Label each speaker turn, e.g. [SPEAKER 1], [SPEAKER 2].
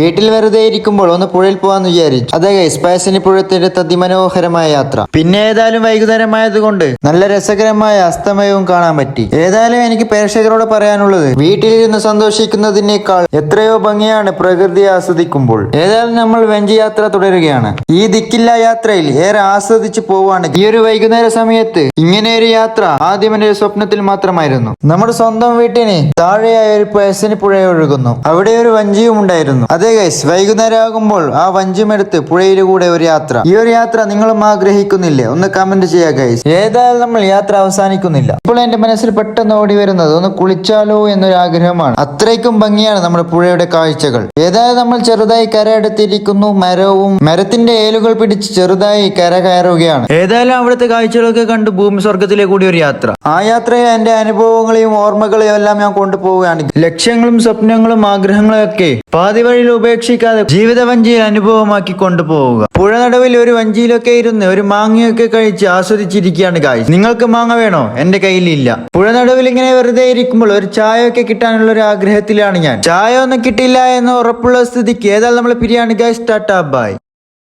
[SPEAKER 1] വീട്ടിൽ വെറുതെ ഇരിക്കുമ്പോൾ ഒന്ന് പുഴയിൽ പോവാന്ന് വിചാരിച്ചു. അതെ ഗൈസ്, പയസിനി പുഴത്തിൻ്റെ അതിമനോഹരമായ യാത്ര. പിന്നെ ഏതായാലും വൈകുന്നേരമായതുകൊണ്ട് നല്ല രസകരമായ അസ്തമയവും കാണാൻ പറ്റി. ഏതായാലും എനിക്ക് പ്രേക്ഷകരോട് പറയാനുള്ളത്, വീട്ടിലിരുന്ന് സന്തോഷിക്കുന്നതിനേക്കാൾ എത്രയോ ഭംഗിയാണ് പ്രകൃതിയെ ആസ്വദിക്കുമ്പോൾ. ഏതായാലും നമ്മൾ വെഞ്ചി യാത്ര തുടരുകയാണ്. ഈ ദിക്കില്ല യാത്രയിൽ ഏറെ ആസ്വദിച്ചു പോവാണ്. ഈ ഒരു വൈകുന്നേര സമയത്ത് ഇങ്ങനെ ഒരു യാത്ര ആദ്യം എന്റെ സ്വപ്നത്തിൽ മാത്രമായിരുന്നു. നമ്മുടെ സ്വന്തം വീട്ടിന് താഴെയായ ഒരു പയസിനി പുഴ ഒഴുകുന്നു. അവിടെ ഒരു വഞ്ചിയും ഉണ്ടായിരുന്നു. അതെ ഗൈസ്, വൈകുന്നേരം ആകുമ്പോൾ ആ വഞ്ചിയുമെടുത്ത് പുഴയിലൂടെ ഒരു യാത്ര. ഈ ഒരു യാത്ര നിങ്ങളും ആഗ്രഹിക്കുന്നില്ലേ? ഒന്ന് കമന്റ് ചെയ്യുക ഗൈസ്. ഏതായാലും നമ്മൾ യാത്ര അവസാനിക്കുന്നില്ല. ഇപ്പോൾ എന്റെ മനസ്സിൽ പെട്ടെന്ന് ഓടി വരുന്നത് ഒന്ന് കുളിച്ചാലോ എന്നൊരു ആഗ്രഹമാണ്. അത്രയ്ക്കും ഭംഗിയാണ് നമ്മുടെ പുഴയുടെ കാഴ്ചകൾ. ഏതായാലും നമ്മൾ ചെറുതായി കരയെടുത്തിരിക്കുന്നു. മരത്തിന്റെ ഏലുകൾ പിടിച്ച് ചെറുതായി കര കയറുകയാണ്. ഏതായാലും അവിടുത്തെ കാഴ്ചകളൊക്കെ കണ്ട് ഭൂമി സ്വർഗത്തിലെ കൂടി ഒരു യാത്ര. ആ യാത്രയെ എന്റെ അനുഭവങ്ങളെയും ഓർമ്മകളെയും എല്ലാം ഞാൻ കൊണ്ടുപോവുകയാണ്. ലക്ഷ്യങ്ങളും സ്വപ്നങ്ങളും ആഗ്രഹങ്ങളും ഒക്കെ പാതി വഴിയിൽ ഉപേക്ഷിക്കാതെ ജീവിത വഞ്ചിയിൽ അനുഭവമാക്കി കൊണ്ടുപോവുക. പുഴ നടുവിൽ ഒരു വഞ്ചിയിലൊക്കെ ഇരുന്ന് ഒരു മാങ്ങയൊക്കെ കഴിച്ച് ആസ്വദിച്ചിരിക്കുകയാണ് ഗായ്സ്. നിങ്ങൾക്ക് മാങ്ങ വേണോ? എന്റെ കയ്യിലില്ല. പുഴ നടുവിൽ ഇങ്ങനെ വെറുതെ ഇരിക്കുമ്പോൾ ഒരു ചായയൊക്കെ കിട്ടാനുള്ള ഒരു ആഗ്രഹത്തിലാണ് ഞാൻ. ചായ ഒന്നും കിട്ടില്ല എന്ന് ഉറപ്പുള്ള സ്ഥിതിക്ക് ഏതായാലും നമ്മൾ പിരിയാണ് ഗായ്സ്. Tata bye.